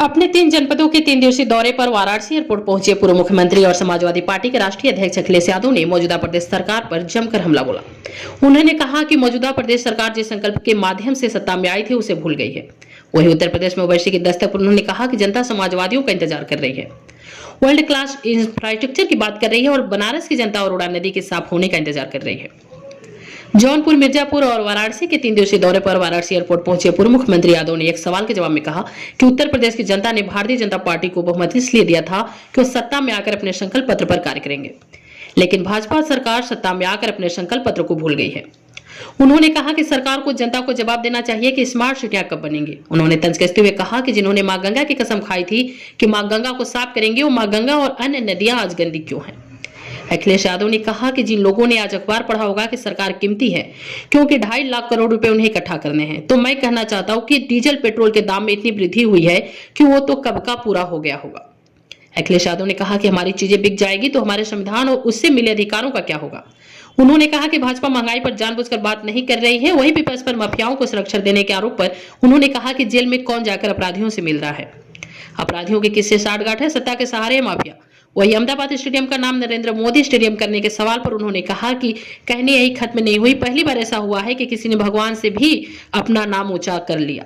अपने 3 जनपदों के 3 दिवसीय दौरे पर वाराणसी एयरपोर्ट पहुंचे पूर्व मुख्यमंत्री और समाजवादी पार्टी के राष्ट्रीय अध्यक्ष अखिलेश यादव ने मौजूदा प्रदेश सरकार पर जमकर हमला बोला। उन्होंने कहा कि मौजूदा प्रदेश सरकार जिस संकल्प के माध्यम से सत्ता में आई थी उसे भूल गई है। वहीं उत्तर प्रदेश में ओवैसी की दस्तक पर उन्होंने कहा कि जनता समाजवादियों का इंतजार कर रही है, वर्ल्ड क्लास इंफ्रास्ट्रक्चर की बात कर रही है और बनारस की जनता और उड़ान नदी के साफ होने का इंतजार कर रही है। जौनपुर, मिर्जापुर और वाराणसी के 3 दिवसीय दौरे पर वाराणसी एयरपोर्ट पहुंचे पूर्व मुख्यमंत्री यादव ने एक सवाल के जवाब में कहा कि उत्तर प्रदेश की जनता ने भारतीय जनता पार्टी को बहुमत इसलिए दिया था कि वो सत्ता में आकर अपने संकल्प पत्र पर कार्य करेंगे, लेकिन भाजपा सरकार सत्ता में आकर अपने संकल्प पत्र को भूल गई है। उन्होंने कहा कि सरकार को जनता को जवाब देना चाहिए कि स्मार्ट सिटियां कब बनेंगी। उन्होंने तंज कसते हुए कहा कि जिन्होंने मां गंगा की कसम खाई थी कि मां गंगा को साफ करेंगे, वो मां गंगा और अन्य नदियां आज गंदी क्यों हैं। अखिलेश यादव ने कहा कि जिन लोगों ने आज अखबार पढ़ा होगा कि सरकार कीमती है क्योंकि 2.5 लाख करोड़ रुपए उन्हें इकट्ठा करने हैं, तो मैं कहना चाहता हूं कि डीजल पेट्रोल के दाम में इतनी वृद्धि हुई है कि वो तो कब का पूरा हो गया होगा। अखिलेश यादव ने कहा कि हमारी चीजें बिक जाएगी तो हमारे संविधान और उससे मिले अधिकारों का क्या होगा। उन्होंने कहा कि भाजपा महंगाई पर जानबूझकर बात नहीं कर रही है। वहीं विपक्ष पर माफियाओं को संरक्षण देने के आरोप पर उन्होंने कहा कि जेल में कौन जाकर अपराधियों से मिल रहा है, अपराधियों के किससे साठगांठ है, सत्ता के सहारे है माफिया। वही अहमदाबाद स्टेडियम का नाम नरेंद्र मोदी स्टेडियम करने के सवाल पर उन्होंने कहा कि कहनी यही खत्म नहीं हुई, पहली बार ऐसा हुआ है कि किसी ने भगवान से भी अपना नाम ऊंचा कर लिया।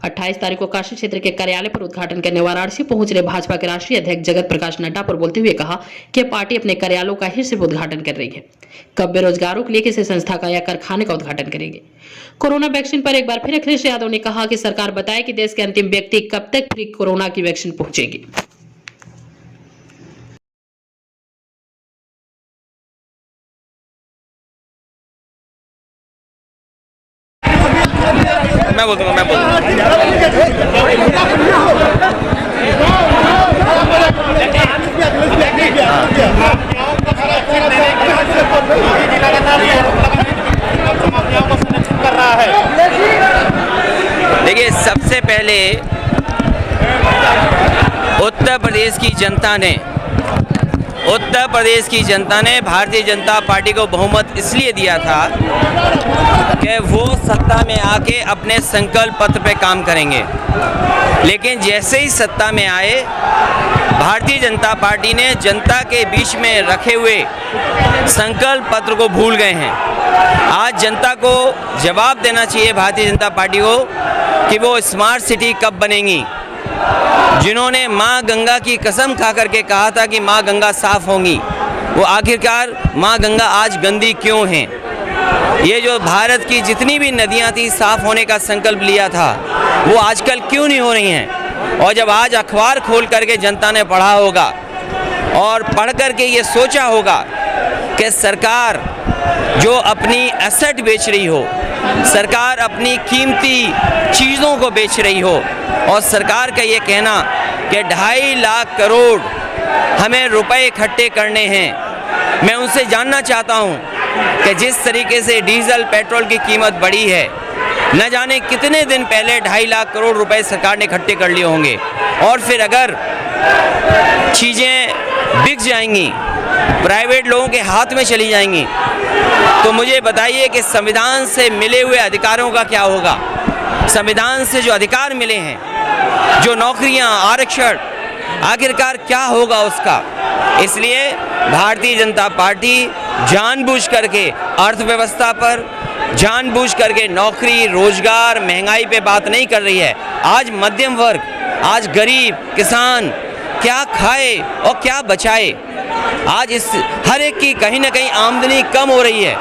28 तारीख को काशी क्षेत्र के कार्यालय पर उद्घाटन करने वाराणसी पहुंच रहे भाजपा के राष्ट्रीय अध्यक्ष जगत प्रकाश नड्डा पर बोलते हुए कहा कि पार्टी अपने कार्यालयों का ही सिर्फ उद्घाटन कर रही है, कब बेरोजगारों के लिए किसी संस्था का या कारखाने का उद्घाटन करेंगे। कोरोना वैक्सीन पर एक बार फिर अखिलेश यादव ने कहा कि सरकार बताए कि देश के अंतिम व्यक्ति कब तक फ्री कोरोना की वैक्सीन पहुंचेगी। मैं बोल दूंगा। देखिए, सबसे पहले उत्तर प्रदेश की जनता ने भारतीय जनता पार्टी को बहुमत इसलिए दिया था कि वो सत्ता में आके अपने संकल्प पत्र पे काम करेंगे, लेकिन जैसे ही सत्ता में आए भारतीय जनता पार्टी ने जनता के बीच में रखे हुए संकल्प पत्र को भूल गए हैं। आज जनता को जवाब देना चाहिए भारतीय जनता पार्टी को कि वो स्मार्ट सिटी कब बनेंगी। जिन्होंने मां गंगा की कसम खा करके कहा था कि मां गंगा साफ होंगी, वो आखिरकार मां गंगा आज गंदी क्यों हैं। ये जो भारत की जितनी भी नदियां थी साफ होने का संकल्प लिया था, वो आजकल क्यों नहीं हो रही हैं। और जब आज अखबार खोल करके जनता ने पढ़ा होगा और पढ़ करके ये सोचा होगा कि सरकार जो अपनी एसेट बेच रही हो, सरकार अपनी कीमती चीज़ों को बेच रही हो, और सरकार का ये कहना कि 2.5 लाख करोड़ हमें रुपए इकट्ठे करने हैं। मैं उनसे जानना चाहता हूँ कि जिस तरीके से डीजल पेट्रोल की कीमत बढ़ी है, न जाने कितने दिन पहले 2.5 लाख करोड़ रुपए सरकार ने इकट्ठे कर लिए होंगे, और फिर अगर चीज़ें बिक जाएंगी, प्राइवेट लोगों के हाथ में चली जाएंगी, तो मुझे बताइए कि संविधान से मिले हुए अधिकारों का क्या होगा। संविधान से जो अधिकार मिले हैं, जो नौकरियां, आरक्षण, आखिरकार क्या होगा उसका। इसलिए भारतीय जनता पार्टी जानबूझ करके अर्थव्यवस्था पर, जानबूझ करके नौकरी, रोजगार, महंगाई पे बात नहीं कर रही है। आज मध्यम वर्ग, आज गरीब किसान क्या खाए और क्या बचाए। आज इस हर एक की कहीं ना कहीं आमदनी कम हो रही है,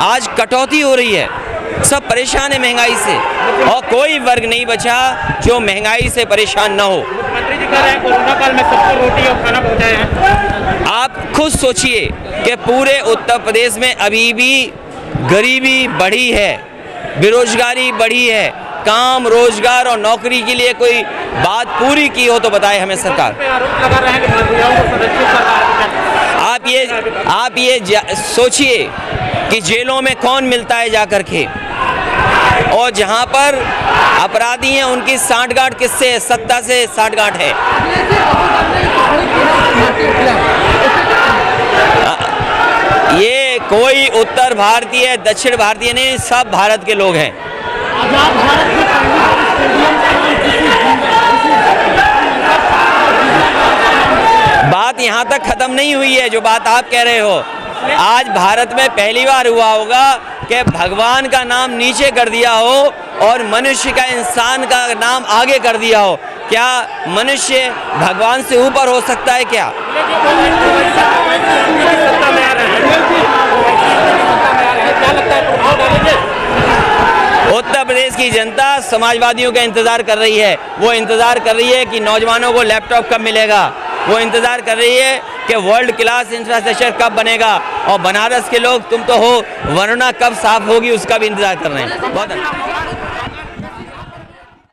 आज कटौती हो रही है, सब परेशान है महंगाई से, और कोई वर्ग नहीं बचा जो महंगाई से परेशान न हो। मुख्यमंत्री जी कह रहे हैं कोरोना काल में सबको रोटी और खाना पहुंचाया है। आप खुद सोचिए कि पूरे उत्तर प्रदेश में अभी भी गरीबी बढ़ी है, बेरोजगारी बढ़ी है। काम, रोजगार और नौकरी के लिए कोई बात पूरी की हो तो बताए हमें सरकार। आप ये सोचिए कि जेलों में कौन मिलता है जाकर के, और जहां पर अपराधी हैं उनकी साठगांठ किससे है? सत्ता से साठगांठ है। ये कोई उत्तर भारतीय, दक्षिण भारतीय नहीं, सब भारत के लोग हैं। यहाँ तक ख़त्म नहीं हुई है जो बात आप कह रहे हो। आज भारत में पहली बार हुआ होगा कि भगवान का नाम नीचे कर दिया हो और मनुष्य का, इंसान का नाम आगे कर दिया हो। क्या मनुष्य भगवान से ऊपर हो सकता है क्या? उत्तर प्रदेश की जनता समाजवादियों का इंतजार कर रही है। वो इंतजार कर रही है कि नौजवानों को लैपटॉप कब मिलेगा। वो इंतजार कर रही है कि वर्ल्ड क्लास इंफ्रास्ट्रक्चर कब बनेगा। और बनारस के लोग, तुम तो हो, वरुणा कब साफ होगी उसका भी इंतजार कर रहे हैं। बहुत अच्छा।